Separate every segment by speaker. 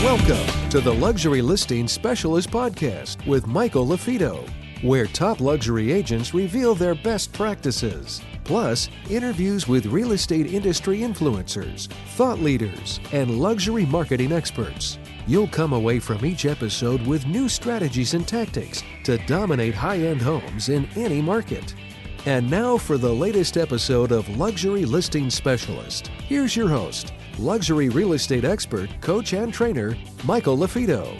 Speaker 1: Welcome to the Luxury Listing Specialist Podcast with Michael LaFido, where top luxury agents reveal their best practices, plus interviews with real estate industry influencers, thought leaders, and luxury marketing experts. You'll come away from each episode with new strategies and tactics to dominate high-end homes in any market. And now for the latest episode of Luxury Listing Specialist. Here's your host, luxury real estate expert, coach, and trainer, Michael LaFido.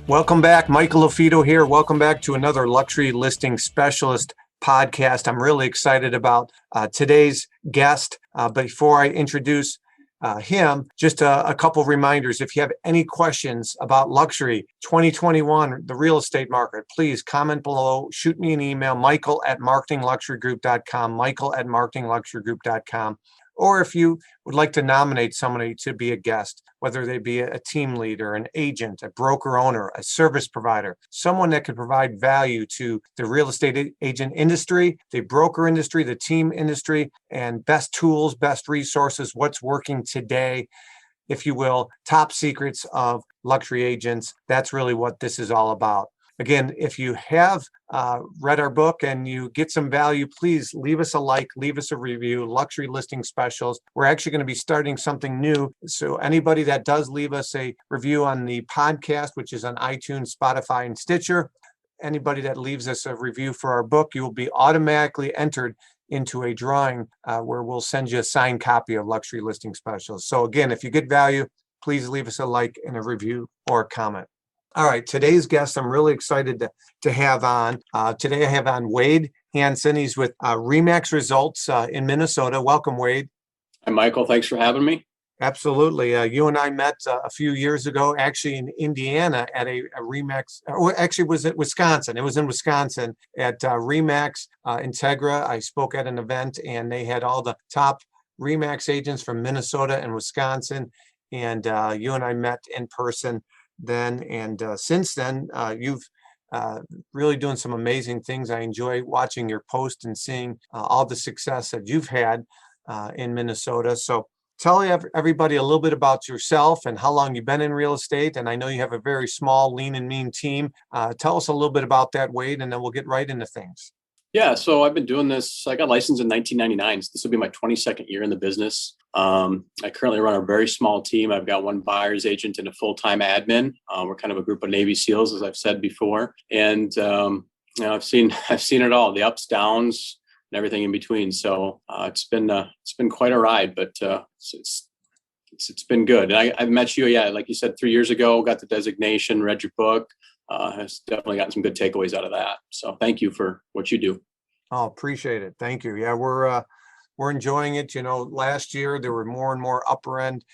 Speaker 2: Welcome back. Michael LaFido here. Welcome back to another Luxury Listing Specialist podcast. I'm really excited about today's guest. Before I introduce him, just a couple reminders. If you have any questions about luxury 2021, the real estate market, please comment below, shoot me an email, michael@marketingluxurygroup.com, michael@marketingluxurygroup.com. Or if you would like to nominate somebody to be a guest, whether they be a team leader, an agent, a broker owner, a service provider, someone that could provide value to the real estate agent industry, the broker industry, the team industry, and best tools, best resources, what's working today, if you will, top secrets of luxury agents. That's really what this is all about. Again, if you have read our book and you get some value, please leave us a like, leave us a review, Luxury Listing Specials. We're actually going to be starting something new. So anybody that does leave us a review on the podcast, which is on iTunes, Spotify, and Stitcher, anybody that leaves us a review for our book, you will be automatically entered into a drawing where we'll send you a signed copy of Luxury Listing Specials. So again, if you get value, please leave us a like and a review or a comment. All right, today's guest, I'm really excited to have on. Today I have on Wade Hanson. He's with Remax Results in Minnesota. Welcome, Wade.
Speaker 3: Hi, Michael. Thanks for having me.
Speaker 2: Absolutely. You and I met a few years ago, actually in Indiana at a Remax, actually it was at Wisconsin. It was in Wisconsin at Remax Integra. I spoke at an event and they had all the top Remax agents from Minnesota and Wisconsin. And you and I met in person then, and since then you've really doing some amazing things. I enjoy watching your post and seeing all the success that you've had in Minnesota. So tell everybody a little bit about yourself and how long you've been in real estate. And I know you have a very small, lean and mean team. Tell us a little bit about that, Wade, and then we'll get right into things.
Speaker 3: Yeah, so I've been doing this. I got licensed in 1999. So this will be my 22nd year in the business. I currently run a very small team. I've got one buyer's agent and a full-time admin. We're kind of a group of Navy SEALs, as I've said before. And I've seen it all, the ups, downs, and everything in between. So it's been quite a ride, but it's been good. And I met you, like you said, 3 years ago. Got the designation, read your book. Has definitely gotten some good takeaways out of that. So thank you for what you do.
Speaker 2: Oh, appreciate it. Thank you. Yeah, we're enjoying it. You know, last year there were more and more upper end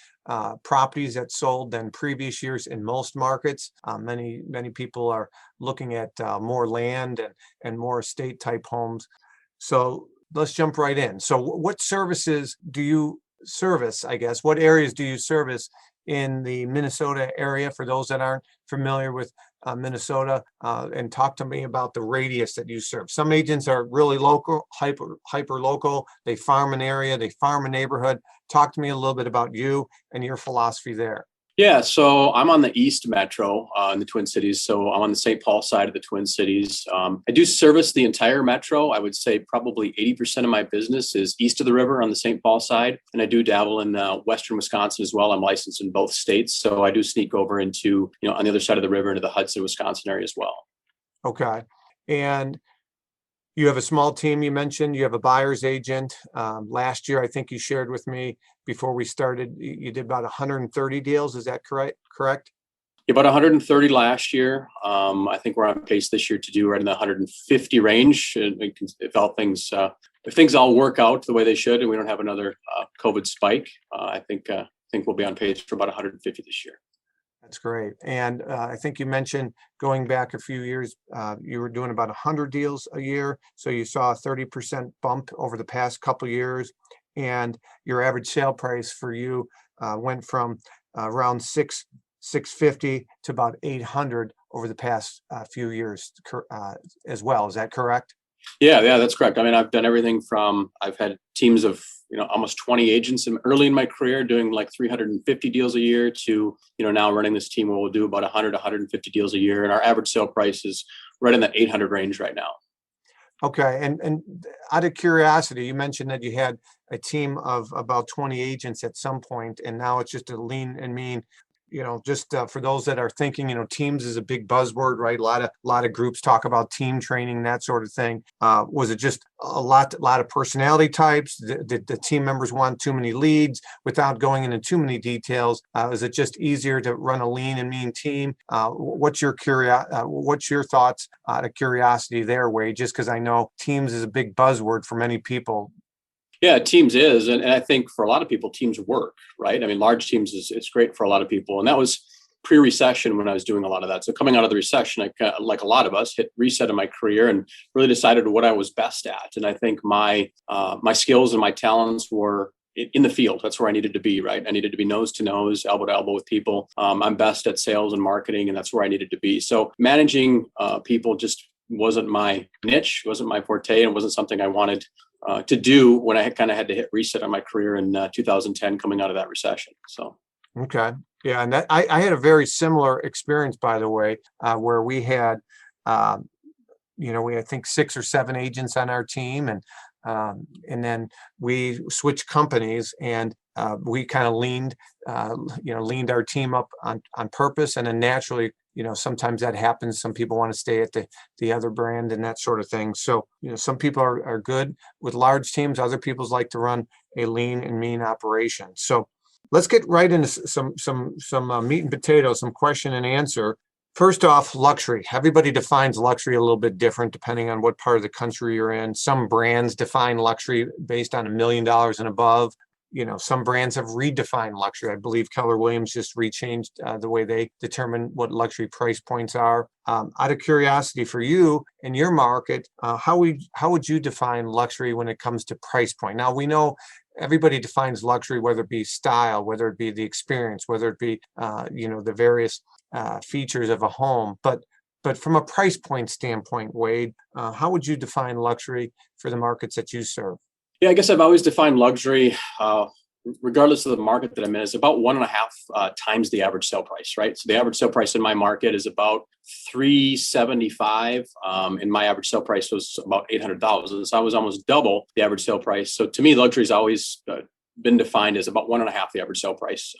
Speaker 2: properties that sold than previous years in most markets. Many people are looking at more land and more estate type homes. So let's jump right in. So what services do you service, I guess? What areas do you service in the Minnesota area for those that aren't familiar with Minnesota, and talk to me about the radius that you serve? Some agents are really local, hyper local. They farm an area, they farm a neighborhood. Talk to me a little bit about you and your philosophy there.
Speaker 3: Yeah, so I'm on the East Metro in the Twin Cities. So I'm on the St. Paul side of the Twin Cities. I do service the entire Metro. I would say probably 80% of my business is east of the river on the St. Paul side. And I do dabble in Western Wisconsin as well. I'm licensed in both states. So I do sneak over into, on the other side of the river into the Hudson, Wisconsin area as well.
Speaker 2: Okay. And you have a small team, you mentioned. You have a buyer's agent. Last year, I think you shared with me before we started, you did about 130 deals. Is that correct?
Speaker 3: About 130 last year. I think we're on pace this year to do right in the 150 range. If things all work out the way they should, and we don't have another COVID spike, I think we'll be on pace for about 150 this year.
Speaker 2: That's great. And I think you mentioned going back a few years, you were doing about 100 deals a year. So you saw a 30% bump over the past couple of years. And your average sale price for you went from around $650 to about $800 over the past few years as well. Is that correct?
Speaker 3: Yeah, that's correct. I mean, I've done everything from, I've had teams of, almost 20 agents early in my career doing like 350 deals a year to, now running this team where we'll do about 100, 150 deals a year. And our average sale price is right in that 800 range right now.
Speaker 2: Okay. And out of curiosity, you mentioned that you had a team of about 20 agents at some point, and now it's just a lean and mean. Just for those that are thinking, teams is a big buzzword, right? A lot of groups talk about team training, that sort of thing. Was it just a lot of personality types? Did the team members want too many leads? Without going into too many details, is it just easier to run a lean and mean team? What's your thoughts out of curiosity there, Wade? Just because I know teams is a big buzzword for many people.
Speaker 3: Yeah, teams is. And I think for a lot of people, teams work, right? I mean, large teams it's great for a lot of people. And that was pre-recession when I was doing a lot of that. So coming out of the recession, I, like a lot of us, hit reset in my career and really decided what I was best at. And I think my skills and my talents were in the field. That's where I needed to be, right? I needed to be nose to nose, elbow to elbow with people. I'm best at sales and marketing, and that's where I needed to be. So managing people just wasn't my niche, wasn't my forte, and wasn't something I wanted to do when I kind of had to hit reset on my career in 2010 coming out of that recession. So.
Speaker 2: Okay. Yeah. And I had a very similar experience, by the way, where we had, we had, I think 6 or 7 agents on our team, and then we switched companies, and we kind of leaned our team up on purpose. And then naturally, sometimes that happens. Some people want to stay at the other brand and that sort of thing. So, some people are good with large teams. Other people like to run a lean and mean operation. So let's get right into some meat and potatoes, some question and answer. First off, luxury. Everybody defines luxury a little bit different depending on what part of the country you're in. Some brands define luxury based on $1 million and above. Some brands have redefined luxury. I believe Keller Williams just rechanged the way they determine what luxury price points are. Out of curiosity for you in your market, how would you define luxury when it comes to price point? Now, we know everybody defines luxury, whether it be style, whether it be the experience, whether it be the various features of a home. But from a price point standpoint, Wade, how would you define luxury for the markets that you serve?
Speaker 3: Yeah, I guess I've always defined luxury, regardless of the market that I'm in, is about 1.5 times the average sale price, right? So the average sale price in my market is about $375, and my average sale price was about $800,000. So I was almost double the average sale price. So to me, luxury has always been defined as about 1.5 the average sale price,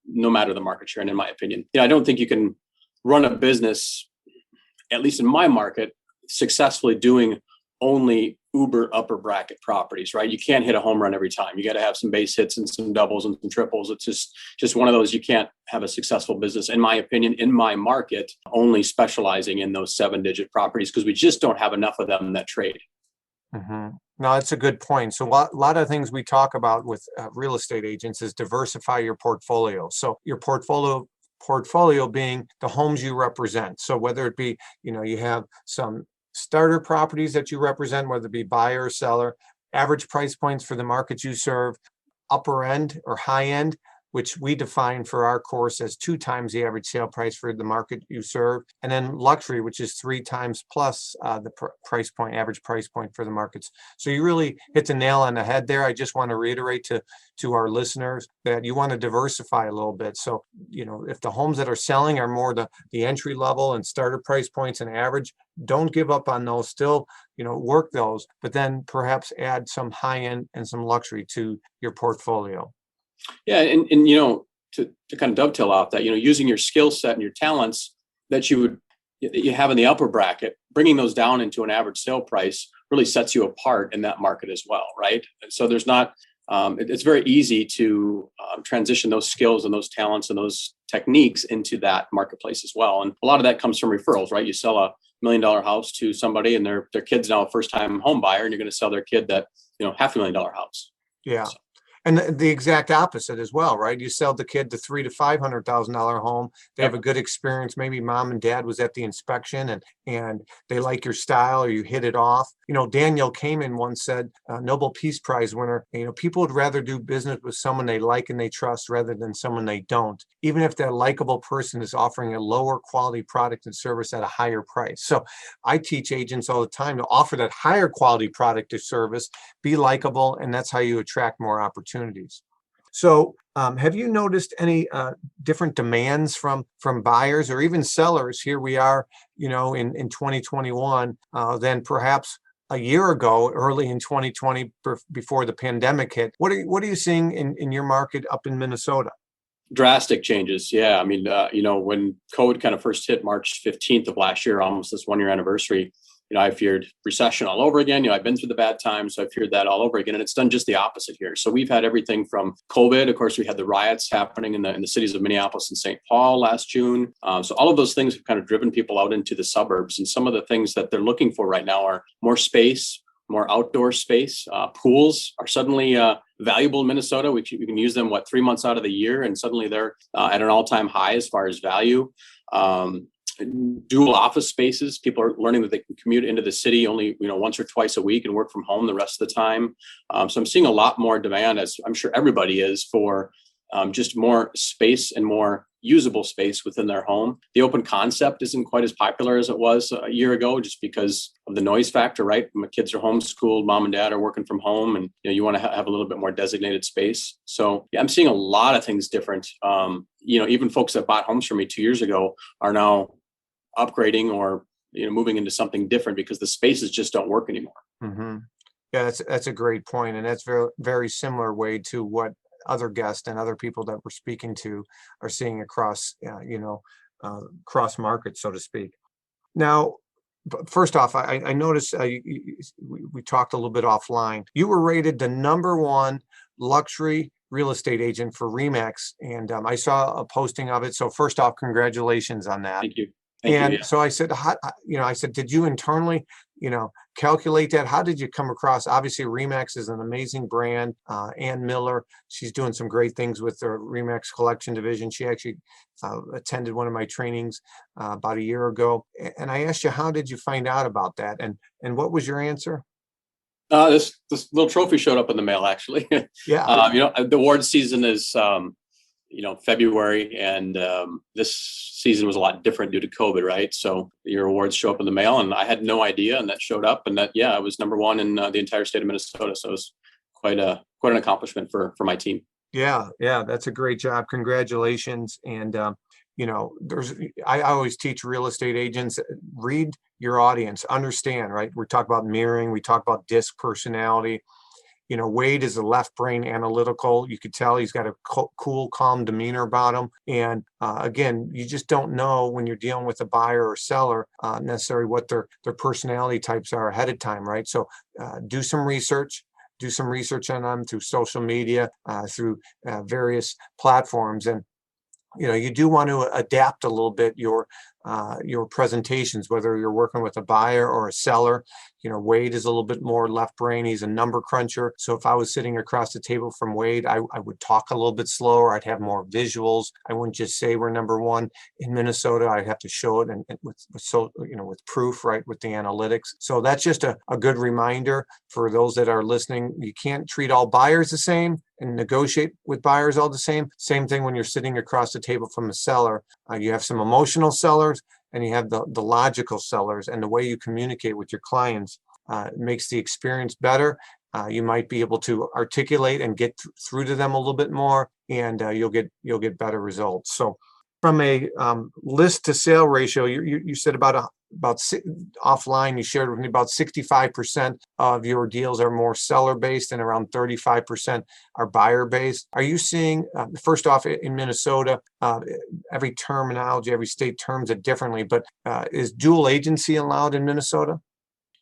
Speaker 3: no matter the market you're in my opinion. I don't think you can run a business, at least in my market, successfully doing only uber upper bracket properties, right? You can't hit a home run every time. You got to have some base hits and some doubles and some triples. It's just one of those. You can't have a successful business, in my opinion, in my market, only specializing in those 7-digit properties, because we just don't have enough of them that trade.
Speaker 2: Mm-hmm. No, that's a good point. So a lot of things we talk about with real estate agents is diversify your portfolio. So your portfolio being the homes you represent. So whether it be, you have some starter properties that you represent, whether it be buyer or seller, average price points for the markets you serve, upper end or high end, which we define for our course as 2 times the average sale price for the market you serve, and then luxury, which is 3 times plus the price point, average price point for the markets. So you really hit the nail on the head there. I just want to reiterate to our listeners that you want to diversify a little bit. So, if the homes that are selling are more the entry level and starter price points and average, don't give up on those. Still, work those, but then perhaps add some high end and some luxury to your portfolio.
Speaker 3: Yeah, and to kind of dovetail off that, using your skill set and your talents that you have in the upper bracket, bringing those down into an average sale price really sets you apart in that market as well, right? And so there's not, it's very easy to transition those skills and those talents and those techniques into that marketplace as well. And a lot of that comes from referrals, right? You sell a $1 million house to somebody, and their kid's now a first-time home buyer, and you're going to sell their kid that $500,000 house.
Speaker 2: Yeah.
Speaker 3: So.
Speaker 2: And the exact opposite as well, right? You sell the kid the $300,000 to $500,000 home. They have a good experience. Maybe mom and dad was at the inspection and they like your style, or you hit it off. Daniel Kahneman once said, Nobel Peace Prize winner, people would rather do business with someone they like and they trust rather than someone they don't, even if that likable person is offering a lower quality product and service at a higher price. So I teach agents all the time to offer that higher quality product or service, be likable, and that's how you attract more opportunities. So have you noticed any different demands from buyers or even sellers? Here we are, in 2021, than perhaps a year ago, early in 2020, before the pandemic hit. What are you seeing in your market up in Minnesota?
Speaker 3: Drastic changes. Yeah. I mean, when COVID kind of first hit March 15th of last year, almost this 1 year anniversary, I feared recession all over again. I've been through the bad times, so I feared that all over again. And it's done just the opposite here. So we've had everything from COVID. Of course, we had the riots happening in the cities of Minneapolis and St. Paul last June. So all of those things have kind of driven people out into the suburbs. And some of the things that they're looking for right now are more space, more outdoor space. Pools are suddenly valuable in Minnesota. We can use them, 3 months out of the year, and suddenly they're at an all-time high as far as value. Dual office spaces. People are learning that they can commute into the city only, once or twice a week and work from home the rest of the time. So I'm seeing a lot more demand, as I'm sure everybody is, for just more space and more usable space within their home. The open concept isn't quite as popular as it was a year ago, just because of the noise factor, right? My kids are homeschooled, mom and dad are working from home, and you want to have a little bit more designated space. So yeah, I'm seeing a lot of things different. Even folks that bought homes from me 2 years ago are now upgrading or moving into something different because the spaces just don't work anymore.
Speaker 2: Mm-hmm. Yeah, that's a great point, and that's very, very similar way to what other guests and other people that we're speaking to are seeing across cross markets, so to speak. Now, first off, I noticed we talked a little bit offline. You were rated the #1 luxury real estate agent for Remax, and I saw a posting of it. So first off, congratulations on that.
Speaker 3: Thank you.
Speaker 2: So I said, did you internally, calculate that? How did you come across? Obviously, Remax is an amazing brand. Ann Miller, she's doing some great things with the Remax collection division. She actually attended one of my trainings about a year ago. And I asked you, how did you find out about that? And what was your answer?
Speaker 3: This little trophy showed up in the mail, actually.
Speaker 2: Yeah.
Speaker 3: The award season is February, and this season was a lot different due to COVID, right? So your awards show up in the mail, and I had no idea, and that showed up, and that, I was #1 in the entire state of Minnesota. So it was quite an accomplishment for my team.
Speaker 2: Yeah, that's a great job. Congratulations. And I always teach real estate agents, read your audience, understand, right? We talk about mirroring, we talk about disc personality. Wade is a left brain analytical. You could tell he's got a cool, calm demeanor about him. And again, you just don't know when you're dealing with a buyer or seller necessarily what their personality types are ahead of time, right? So do some research. Do some research on them through social media, through various platforms. And you do want to adapt a little bit your presentations, whether you're working with a buyer or a seller. Wade is a little bit more left brain. He's a number cruncher. So if I was sitting across the table from Wade, I would talk a little bit slower. I'd have more visuals. I wouldn't just say we're #1 in Minnesota. I'd have to show it and with proof, right, with the analytics. So that's just a good reminder for those that are listening. You can't treat all buyers the same and negotiate with buyers all the same. Same thing when you're sitting across the table from a seller. You have some emotional sellers and you have the logical sellers, and the way you communicate with your clients makes the experience better. You might be able to articulate and get through to them a little bit more, and you'll get better results. So from a list to sale ratio, you said about offline, you shared with me about 65% of your deals are more seller based and around 35% are buyer based. Are you seeing, first off, in Minnesota, every terminology, every state terms it differently, but is dual agency allowed in Minnesota?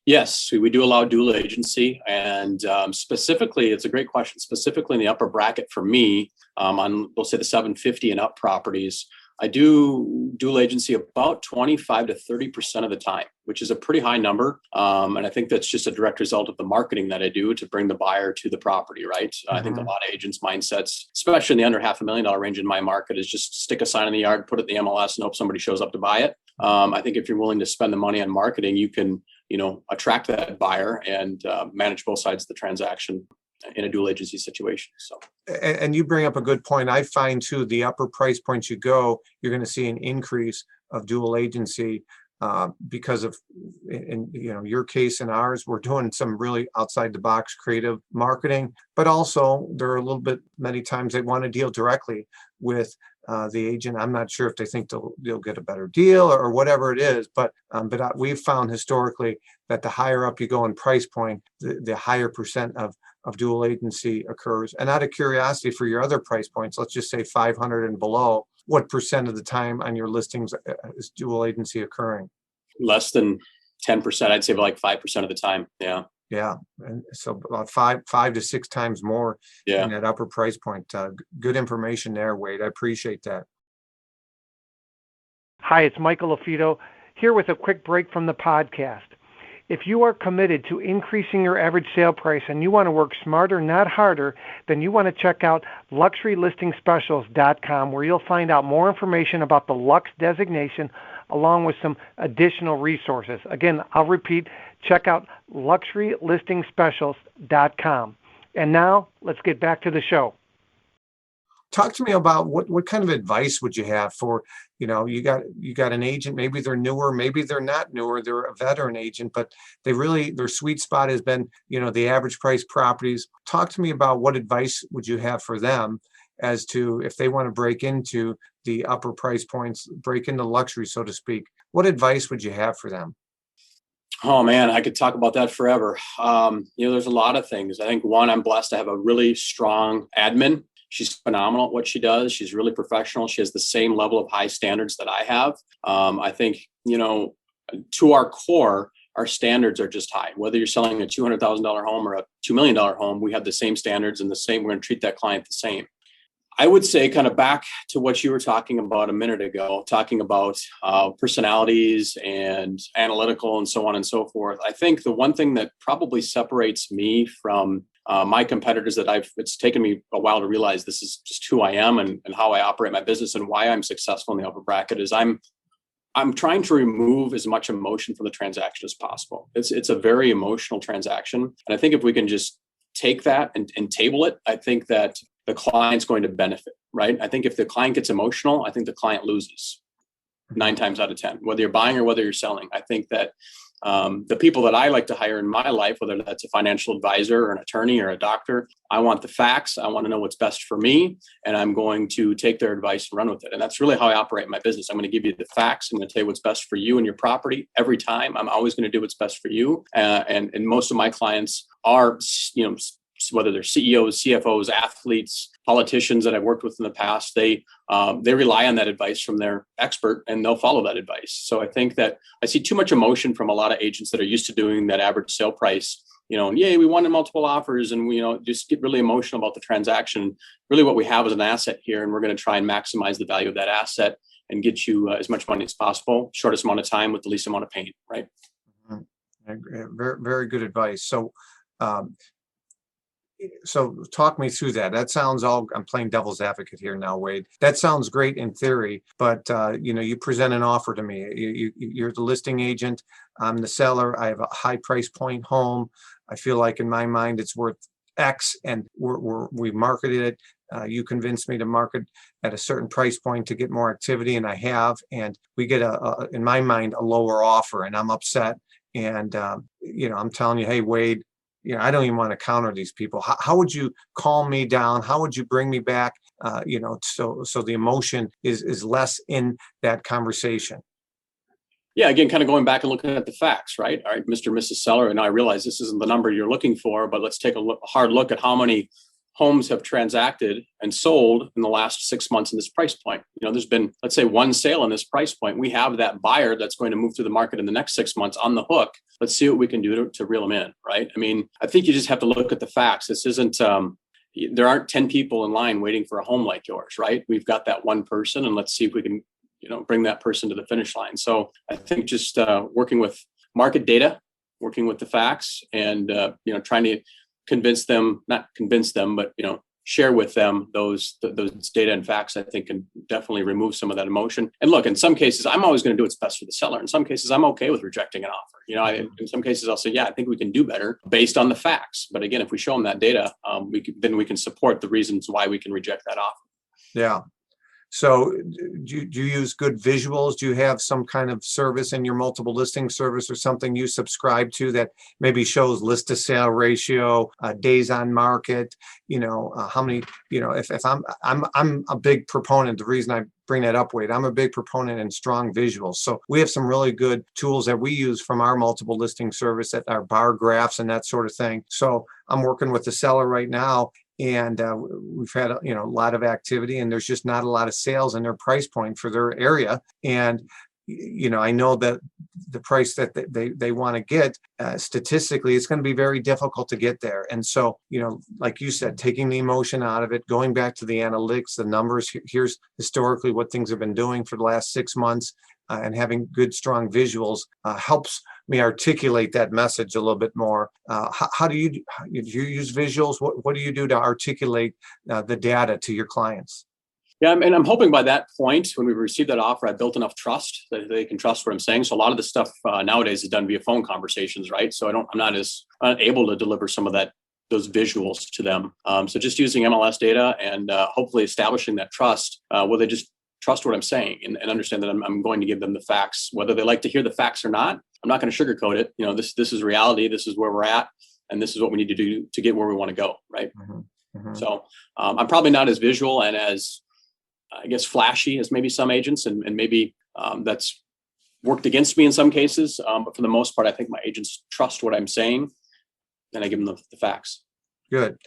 Speaker 3: Yes, we do allow dual agency, and specifically, it's a great question. Specifically in the upper bracket for me, on, we'll say, the 750 and up properties, I do dual agency about 25 to 30% of the time, which is a pretty high number. And I think that's just a direct result of the marketing that I do to bring the buyer to the property, right? Mm-hmm. I think a lot of agents' mindsets, especially in the under $500,000 range in my market, is just stick a sign in the yard, put it in the MLS, and hope somebody shows up to buy it. I think if you're willing to spend the money on marketing, you can, attract that buyer and manage both sides of the transaction in a dual agency situation. So,
Speaker 2: and you bring up a good point. I find too, the upper price points you go, you're going to see an increase of dual agency because of, in your case and ours, we're doing some really outside the box creative marketing, but also there are a little bit, many times they want to deal directly with the agent. I'm not sure if they think they'll get a better deal or whatever it is, but we've found historically that the higher up you go in price point, the higher percent of dual agency occurs. And out of curiosity, for your other price points, let's just say 500 and below, what percent of the time on your listings is dual agency occurring?
Speaker 3: Less than 10%. I'd say like 5% of the time. Yeah.
Speaker 2: Yeah. And so about five to six times more in that upper price point. Good information there, Wade. I appreciate that.
Speaker 4: Hi, it's Michael LaFido here with a quick break from the podcast. If you are committed to increasing your average sale price and you want to work smarter, not harder, then you want to check out luxurylistingspecials.com, where you'll find out more information about the Lux designation along with some additional resources. Again, I'll repeat, check out luxurylistingspecials.com. And now let's get back to the show.
Speaker 2: Talk to me about what kind of advice would you have for, you got an agent, maybe they're newer, maybe they're not newer, they're a veteran agent, but their sweet spot has been, the average price properties. Talk to me about what advice would you have for them as to if they want to break into the upper price points, break into luxury, so to speak. What advice would you have for them?
Speaker 3: Oh man, I could talk about that forever. There's a lot of things. I think one, I'm blessed to have a really strong admin. She's phenomenal at what she does. She's really professional. She has the same level of high standards that I have. I think, to our core, our standards are just high. Whether you're selling a $200,000 home or a $2 million home, we have the same standards and we're going to treat that client the same. I would say kind of back to what you were talking about a minute ago, talking about personalities and analytical and so on and so forth. I think the one thing that probably separates me from my competitors it's taken me a while to realize this is just who I am and how I operate my business and why I'm successful in the upper bracket is I'm trying to remove as much emotion from the transaction as possible. It's a very emotional transaction. And I think if we can just take that and table it, I think that the client's going to benefit, right? I think if the client gets emotional, I think the client loses 9 times out of 10, whether you're buying or whether you're selling. I think that the people that I like to hire in my life, whether that's a financial advisor or an attorney or a doctor, I want the facts. I want to know what's best for me, and I'm going to take their advice and run with it. And that's really how I operate my business. I'm going to give you the facts. I'm going to tell you what's best for you and your property every time. I'm always going to do what's best for you. And most of my clients are, whether they're CEOs, CFOs, athletes, politicians that I've worked with in the past, they rely on that advice from their expert and they'll follow that advice. So I think that I see too much emotion from a lot of agents that are used to doing that average sale price, and yay, we wanted multiple offers and we, just get really emotional about the transaction. Really what we have is an asset here and we're going to try and maximize the value of that asset and get you as much money as possible, shortest amount of time with the least amount of pain, right?
Speaker 2: Mm-hmm. Very, very good advice. So talk me through that. That sounds I'm playing devil's advocate here now, Wade. That sounds great in theory, but you present an offer to me. You're the listing agent. I'm the seller. I have a high price point home. I feel like in my mind it's worth X, and we marketed it. You convinced me to market at a certain price point to get more activity, and I have. And we get in my mind, a lower offer, and I'm upset. And I'm telling you, hey, Wade. I don't even want to counter these people. How would you calm me down? How would you bring me back? So the emotion is less in that conversation.
Speaker 3: Yeah, again, kind of going back and looking at the facts, right? All right, Mr. and Mrs. Seller, and I realize this isn't the number you're looking for, but let's take a hard look at how many homes have transacted and sold in the last 6 months in this price point. There's been, let's say, one sale in this price point. We have that buyer that's going to move through the market in the next 6 months on the hook. Let's see what we can do to reel them in, right? I mean, I think you just have to look at the facts. This isn't, there aren't 10 people in line waiting for a home like yours, right? We've got that one person, and let's see if we can, bring that person to the finish line. So I think just working with market data, working with the facts, and trying to not convince them, but share with them those data and facts, I think can definitely remove some of that emotion. And look, in some cases, I'm always going to do what's best for the seller. In some cases, I'm okay with rejecting an offer. In some cases, I'll say, yeah, I think we can do better based on the facts. But again, if we show them that data, we can support the reasons why we can reject that offer.
Speaker 2: Yeah. So do you use good visuals? Do you have some kind of service in your multiple listing service or something you subscribe to that maybe shows list to sale ratio, days on market, how many, if I'm a big proponent, the reason I bring that up, Wade, I'm a big proponent in strong visuals. So we have some really good tools that we use from our multiple listing service that are bar graphs and that sort of thing. So I'm working with the seller right now, and we've had a lot of activity, and there's just not a lot of sales in their price point for their area. And I know that the price that they want to get, statistically, it's going to be very difficult to get there. And so, like you said, taking the emotion out of it, going back to the analytics, the numbers, here's historically what things have been doing for the last 6 months, and having good, strong visuals helps me articulate that message a little bit more. How do you use visuals? What do you do to articulate the data to your clients?
Speaker 3: Yeah, and I'm hoping by that point, when we receive that offer, I built enough trust that they can trust what I'm saying. So a lot of the stuff nowadays is done via phone conversations, right? So I'm not able to deliver some of those visuals to them. So just using MLS data and hopefully establishing that trust, where they just trust what I'm saying and understand that I'm going to give them the facts, whether they like to hear the facts or not. I'm not going to sugarcoat it. This is reality. This is where we're at, and this is what we need to do to get where we want to go, right? Mm-hmm. Mm-hmm. So I'm probably not as visual and as, I guess, flashy as maybe some agents, and maybe that's worked against me in some cases. But for the most part, I think my agents trust what I'm saying, and I give them the facts.
Speaker 2: Good.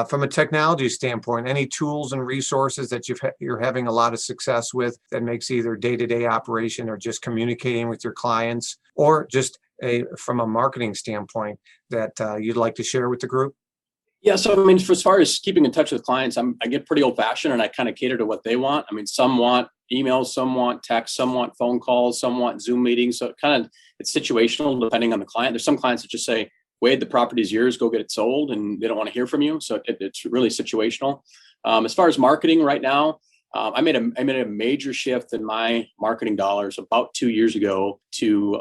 Speaker 2: From a technology standpoint, any tools and resources that you're having a lot of success with that makes either day-to-day operation or just communicating with your clients, or just from a marketing standpoint that you'd like to share with the group?
Speaker 3: Yeah, so as far as keeping in touch with clients, I get pretty old-fashioned, and I kind of cater to what they want. Some want emails, some want text, some want phone calls, some want Zoom meetings. So it's situational depending on the client. There's some clients that just say, Wade, the property is yours, go get it sold, and they don't want to hear from you. So it's really situational. As far as marketing right now, I made a major shift in my marketing dollars about 2 years ago to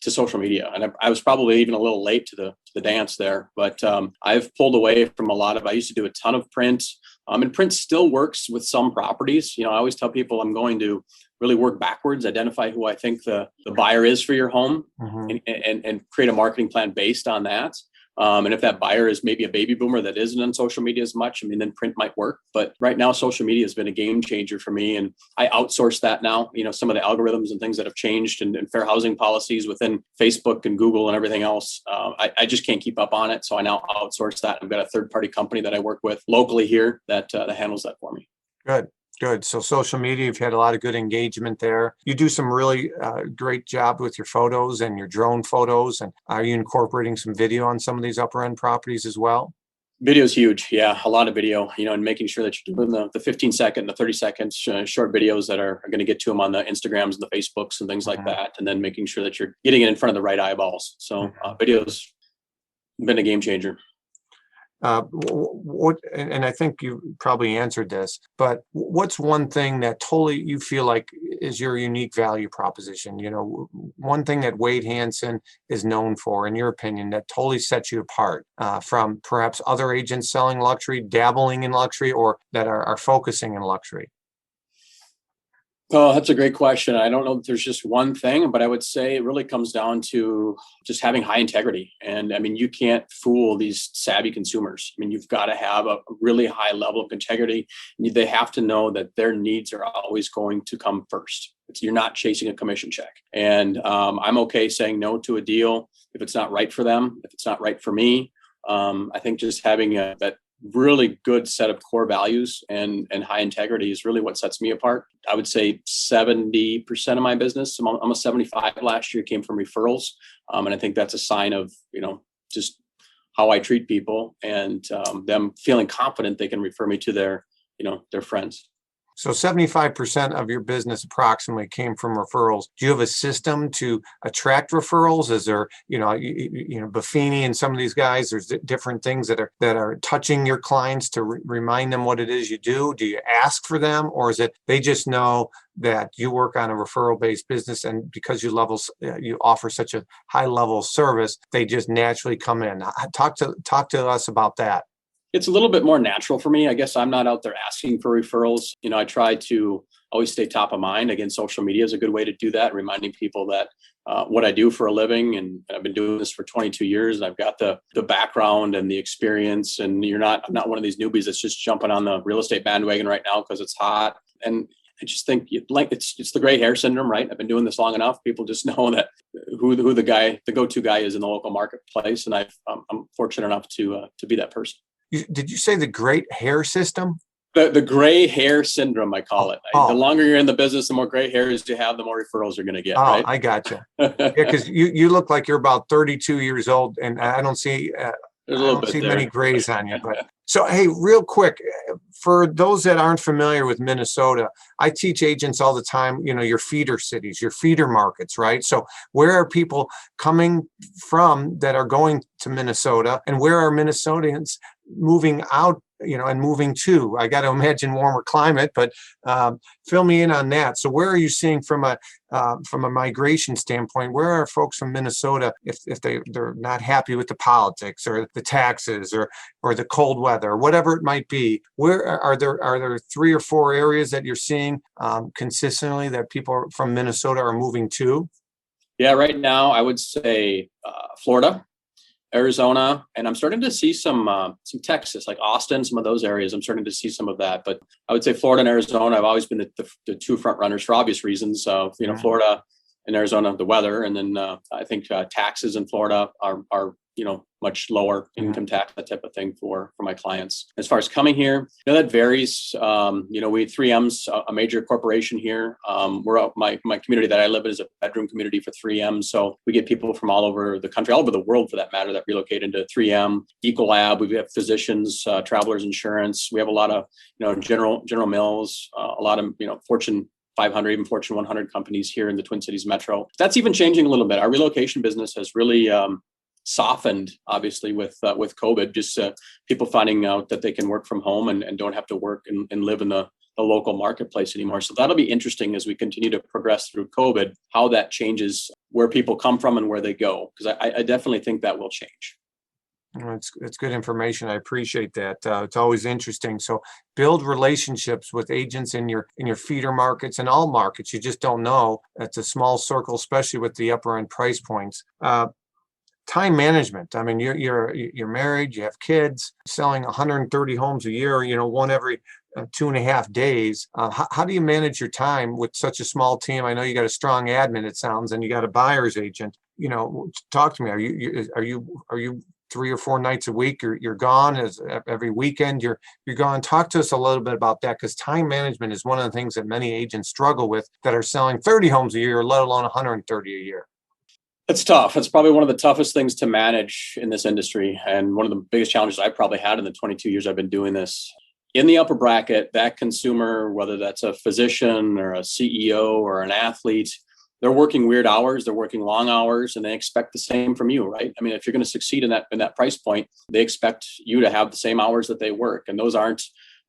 Speaker 3: social media. And I was probably even a little late to the dance there, but I've pulled away from I used to do a ton of print, and print still works with some properties. I always tell people I'm going to really work backwards, identify who I think the buyer is for your home, mm-hmm. and create a marketing plan based on that. And if that buyer is maybe a baby boomer that isn't on social media as much, then print might work. But right now, social media has been a game changer for me. And I outsource that now. Some of the algorithms and things that have changed and fair housing policies within Facebook and Google and everything else, I just can't keep up on it. So I now outsource that. I've got a third-party company that I work with locally here that handles that for me.
Speaker 2: Good. So social media, you've had a lot of good engagement there. You do some really great job with your photos and your drone photos. And are you incorporating some video on some of these upper end properties as well?
Speaker 3: Video is huge. Yeah, a lot of video, and making sure that you're doing the 15-second, the 30-second short videos that are going to get to them on the Instagrams and the Facebooks and things like mm-hmm. that. And then making sure that you're getting it in front of the right eyeballs. So video's been a game changer.
Speaker 2: And I think you probably answered this, but what's one thing that totally you feel like is your unique value proposition? One thing that Wade Hanson is known for, in your opinion, that totally sets you apart from perhaps other agents selling luxury, dabbling in luxury, or that are focusing in luxury?
Speaker 3: Oh, that's a great question. I don't know that there's just one thing, but I would say it really comes down to just having high integrity. And you can't fool these savvy consumers. You've got to have a really high level of integrity. They have to know that their needs are always going to come first. You're not chasing a commission check. And I'm okay saying no to a deal if it's not right for them, if it's not right for me. I think just having that really good set of core values and high integrity is really what sets me apart. I would say 70% of my business, almost 75 last year, came from referrals. And I think that's a sign of, just how I treat people, and them feeling confident they can refer me to their friends.
Speaker 2: So 75% of your business approximately came from referrals. Do you have a system to attract referrals? Is there, Buffini and some of these guys, there's different things that are touching your clients to remind them what it is you do? Do you ask for them, or is it they just know that you work on a referral-based business, and because you offer such a high level of service, they just naturally come in? Talk to us about that.
Speaker 3: It's a little bit more natural for me. I guess I'm not out there asking for referrals. I try to always stay top of mind. Again, social media is a good way to do that, reminding people that what I do for a living, and I've been doing this for 22 years, and I've got the background and the experience, and I'm not one of these newbies that's just jumping on the real estate bandwagon right now because it's hot. And I just think it's the gray hair syndrome, right? I've been doing this long enough. People just know that who the go-to guy is in the local marketplace, and I'm fortunate enough to be that person.
Speaker 2: Did you say the great hair system?
Speaker 3: The gray hair syndrome, I call it.
Speaker 2: Oh.
Speaker 3: The longer you're in the business, the more gray hairs you have, the more referrals you're going to get.
Speaker 2: Oh,
Speaker 3: right?
Speaker 2: I gotcha. Yeah, because you look like you're about 32 years old, and I don't see many grays on you. But so, hey, real quick, for those that aren't familiar with Minnesota, I teach agents all the time, your feeder cities, your feeder markets, right? So where are people coming from that are going to Minnesota, and where are Minnesotans moving out, and moving to? I got to imagine warmer climate, but fill me in on that. So where are you seeing from a migration standpoint? Where are folks from Minnesota if they're not happy with the politics or the taxes or the cold weather, or whatever it might be? Where are there 3 or 4 areas that you're seeing consistently that people from Minnesota are moving to?
Speaker 3: Yeah, right now I would say Florida, Arizona, and I'm starting to see some Texas, like Austin, some of those areas. I'm starting to see some of that, but I would say Florida and Arizona have always been the 2 front runners for obvious reasons. Florida and Arizona, the weather, and then I think taxes in Florida are much lower income tax, that type of thing for my clients. As far as coming here, that varies. We 3M's a major corporation here. My community that I live in is a bedroom community for 3M. So we get people from all over the country, all over the world for that matter, that relocate into 3M. Ecolab, we have physicians, Travelers Insurance. We have a lot of, General Mills, a lot of, Fortune 500, even Fortune 100 companies here in the Twin Cities metro. That's even changing a little bit. Our relocation business has really softened, obviously, with COVID, just people finding out that they can work from home and don't have to work and live in the local marketplace anymore. So that'll be interesting as we continue to progress through COVID, how that changes where people come from and where they go, because I definitely think that will change.
Speaker 2: It's good information. I appreciate that. It's always interesting. So build relationships with agents in your feeder markets and all markets. You just don't know. It's a small circle, especially with the upper end price points. Time management. I mean, you're married, you have kids, selling 130 homes a year, one every 2.5 days. How do you manage your time with such a small team? I know you got a strong admin, it sounds, and you got a buyer's agent. Talk to me. Are you 3 or 4 nights a week you're gone? As every weekend you're gone? Talk to us a little bit about that, because time management is one of the things that many agents struggle with that are selling 30 homes a year, let alone 130 a year.
Speaker 3: It's tough. It's probably one of the toughest things to manage in this industry, and one of the biggest challenges I probably had in the 22 years I've been doing this. In the upper bracket, that consumer, whether that's a physician or a CEO or an athlete, they're working weird hours, they're working long hours, and they expect the same from you, right? I mean, if you're going to succeed in that price point, they expect you to have the same hours that they work, and those aren't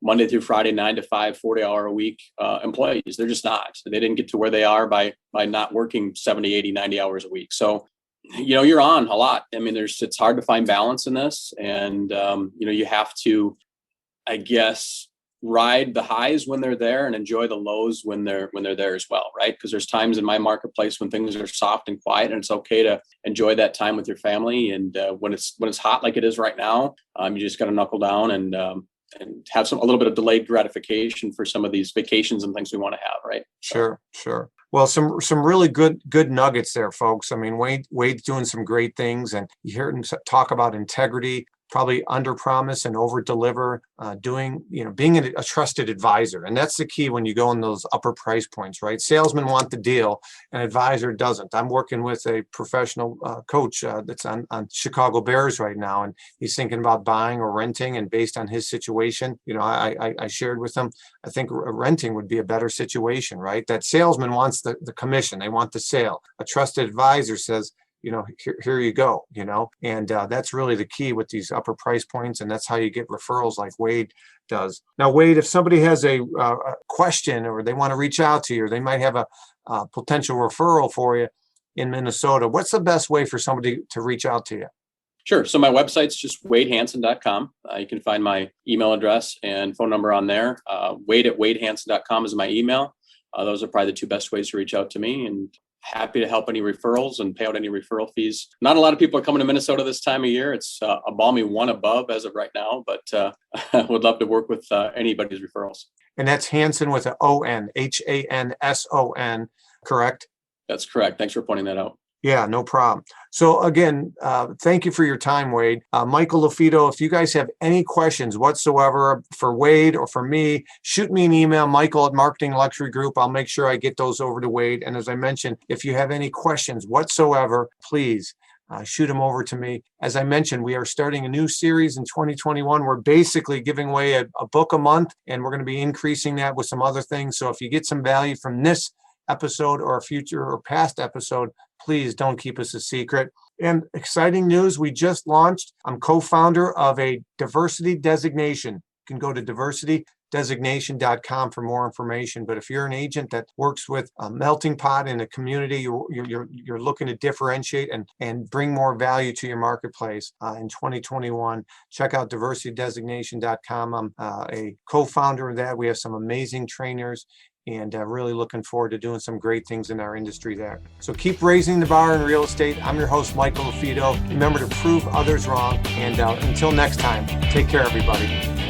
Speaker 3: Monday through Friday, 9 to 5, 40-hour-a-week employees. They're just not. They didn't get to where they are by not working 70, 80, 90 hours a week. So, you're on a lot. I mean, it's hard to find balance in this. And, you have to, I guess, ride the highs when they're there and enjoy the lows when they're there as well, right? Because there's times in my marketplace when things are soft and quiet, and it's okay to enjoy that time with your family. And when it's hot like it is right now, you just got to knuckle down and have a little bit of delayed gratification for some of these vacations and things we want to have, right?
Speaker 2: Sure. Well, some really good nuggets there, folks. I mean, Wade's doing some great things, and you hear him talk about integrity. probably under promise and over deliver, being a trusted advisor. And that's the key when you go in those upper price points, right? Salesmen want the deal, an advisor doesn't. I'm working with a professional coach that's on Chicago Bears right now, and he's thinking about buying or renting. And based on his situation, I shared with him, I think renting would be a better situation, right? That salesman wants the commission. They want the sale. A trusted advisor says, here you go, and that's really the key with these upper price points. And that's how you get referrals like Wade does. Now, Wade, if somebody has a question or they want to reach out to you, or they might have a potential referral for you in Minnesota, what's the best way for somebody to reach out to you?
Speaker 3: Sure. So my website's just wadehanson.com. You can find my email address and phone number on there. Wade@wadehanson.com is my email. Those are probably the two best ways to reach out to me, and happy to help any referrals and pay out any referral fees. Not a lot of people are coming to Minnesota this time of year. It's a balmy 1 above as of right now, but I would love to work with anybody's referrals.
Speaker 2: And that's Hanson with an O-N, Hanson, correct?
Speaker 3: That's correct. Thanks for pointing that out.
Speaker 2: Yeah, no problem. So again, thank you for your time, Wade. Michael LaFido, if you guys have any questions whatsoever for Wade or for me, shoot me an email, Michael@Marketing Luxury Group. I'll make sure I get those over to Wade. And as I mentioned, if you have any questions whatsoever, please shoot them over to me. As I mentioned, we are starting a new series in 2021. We're basically giving away a book a month, and we're going to be increasing that with some other things. So if you get some value from this episode or a future or past episode, please don't keep us a secret. And exciting news, we just launched. I'm co-founder of a diversity designation. You can go to diversitydesignation.com for more information. But if you're an agent that works with a melting pot in a community, you're looking to differentiate and bring more value to your marketplace in 2021, check out diversitydesignation.com. I'm a co-founder of that. We have some amazing trainers, and really looking forward to doing some great things in our industry there. So keep raising the bar in real estate. I'm your host, Michael LaFido. Remember to prove others wrong. And until next time, take care, everybody.